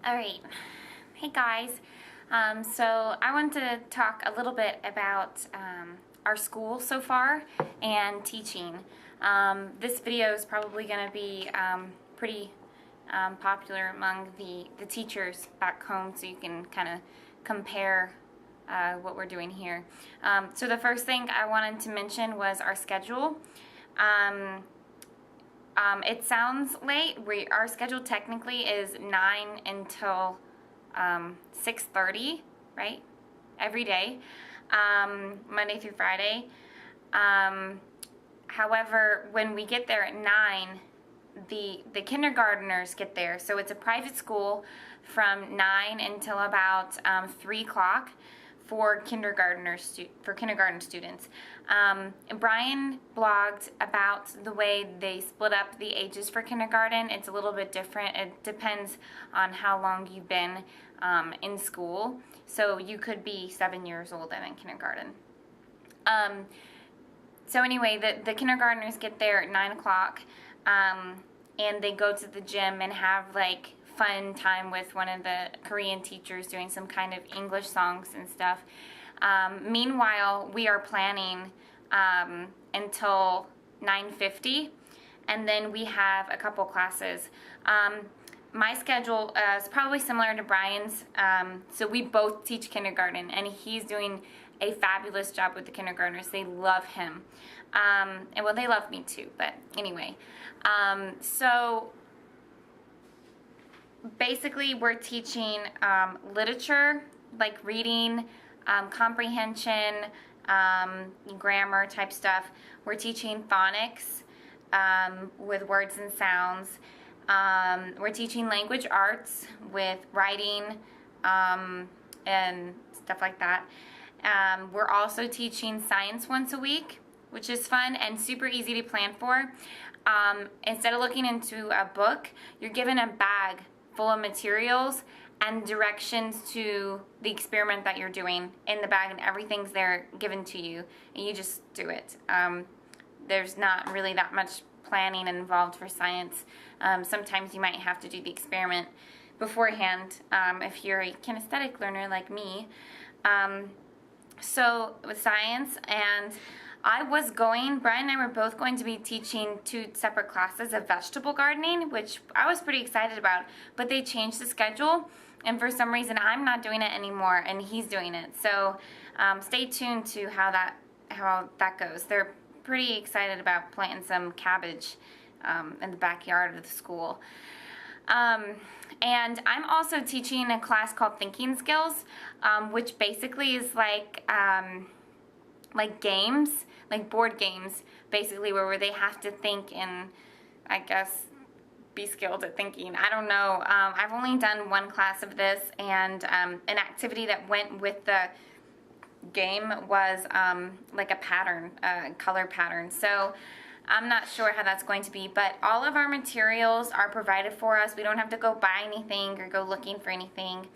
Alright, hey guys. So I want to talk a little bit about our school so far and teaching. This video is probably going to be pretty popular among the teachers back home, so you can kind of compare what we're doing here. So the first thing I wanted to mention was our schedule. It sounds late. Our schedule technically is 9 until 6:30, right? Every day, Monday through Friday. However, when we get there at 9, the kindergartners get there. So it's a private school from 9 until about 3 o'clock for kindergarten students. Brian blogged about the way they split up the ages for kindergarten. It's a little bit different. It depends on how long you've been in school. So you could be 7 years old and in kindergarten. So anyway, the kindergartners get there at 9 o'clock, and they go to the gym and have like fun time with one of the Korean teachers doing some kind of English songs and stuff. Meanwhile, we are planning until 9:50, and then we have a couple classes. My schedule is probably similar to Brian's. So we both teach kindergarten, and he's doing a fabulous job with the kindergartners. They love him. And well, they love me too, but anyway. So basically, we're teaching literature, like reading, comprehension, grammar type stuff. We're teaching phonics with words and sounds. We're teaching language arts with writing and stuff like that. We're also teaching science once a week, which is fun and super easy to plan for. Instead of looking into a book, you're given a bag full of materials and directions to the experiment that you're doing in the bag, and everything's there given to you, and you just do it. There's not really that much planning involved for science. Sometimes you might have to do the experiment beforehand if you're a kinesthetic learner like me. So with science, and Brian and I were both going to be teaching 2 separate classes of vegetable gardening, which I was pretty excited about, but they changed the schedule, and for some reason I'm not doing it anymore and he's doing it. So stay tuned to how that goes. They're pretty excited about planting some cabbage in the backyard of the school. And I'm also teaching a class called Thinking Skills, which basically is like games, like board games, basically, where they have to think and, I guess, be skilled at thinking. I don't know. I've only done one class of this, and an activity that went with the game was like a pattern, color pattern. So I'm not sure how that's going to be, but all of our materials are provided for us. We don't have to go buy anything or go looking for anything.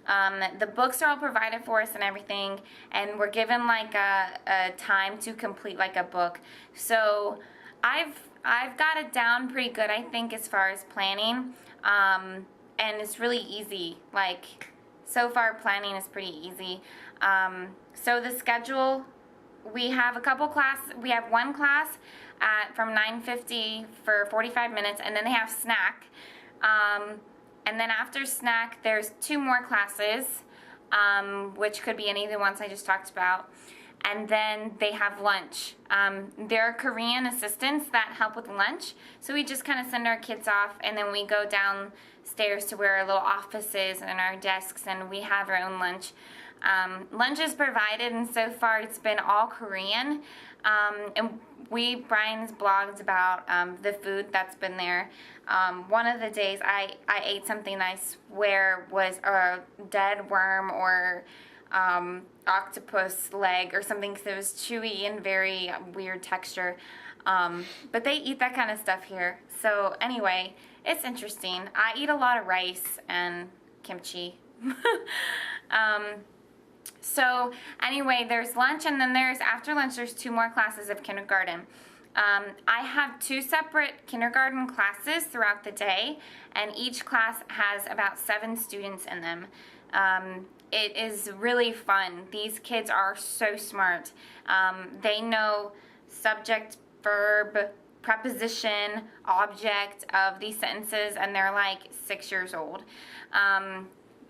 The books are all provided for us and everything, and we're given like a time to complete like a book. So I've got it down pretty good, I think, as far as planning, and it's really easy. Like, so far planning is pretty easy. So the schedule, we have a couple classes. We have one class from 9:50 for 45 minutes, and then they have snack. And then after snack, there's 2 more classes, which could be any of the ones I just talked about. And then they have lunch. There are Korean assistants that help with lunch. So we just kind of send our kids off, and then we go downstairs to where our little office is and our desks, and we have our own lunch. Lunch is provided, and so far it's been all Korean. And Brian's blogged about the food that's been there. One of the days I ate something I swear was a dead worm or octopus leg or something, because it was chewy and very weird texture. But they eat that kind of stuff here. So anyway, it's interesting. I eat a lot of rice and kimchi. So anyway, there's lunch, and then after lunch there's 2 more classes of kindergarten. I have 2 separate kindergarten classes throughout the day, and each class has about 7 students in them. It is really fun. These kids are so smart. They know subject, verb, preposition, object of these sentences, and they're like 6 years old.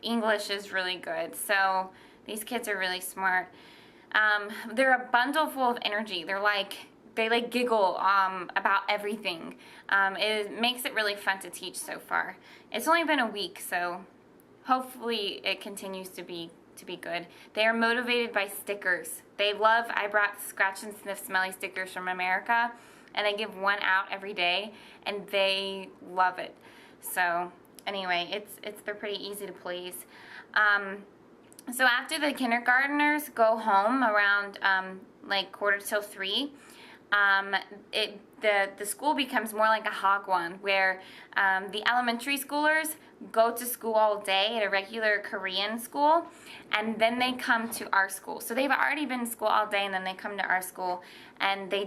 English is really good, so these kids are really smart. They're a bundle full of energy. They giggle about everything. It makes it really fun to teach so far. It's only been a week, so hopefully it continues to be good. They are motivated by stickers. I brought scratch and sniff smelly stickers from America, and I give one out every day, and they love it. So anyway, they're pretty easy to please. So after the kindergartners go home around 2:45, the school becomes more like a Hagwon, where the elementary schoolers go to school all day at a regular Korean school, and then they come to our school. So they've already been to school all day, and then they come to our school, and they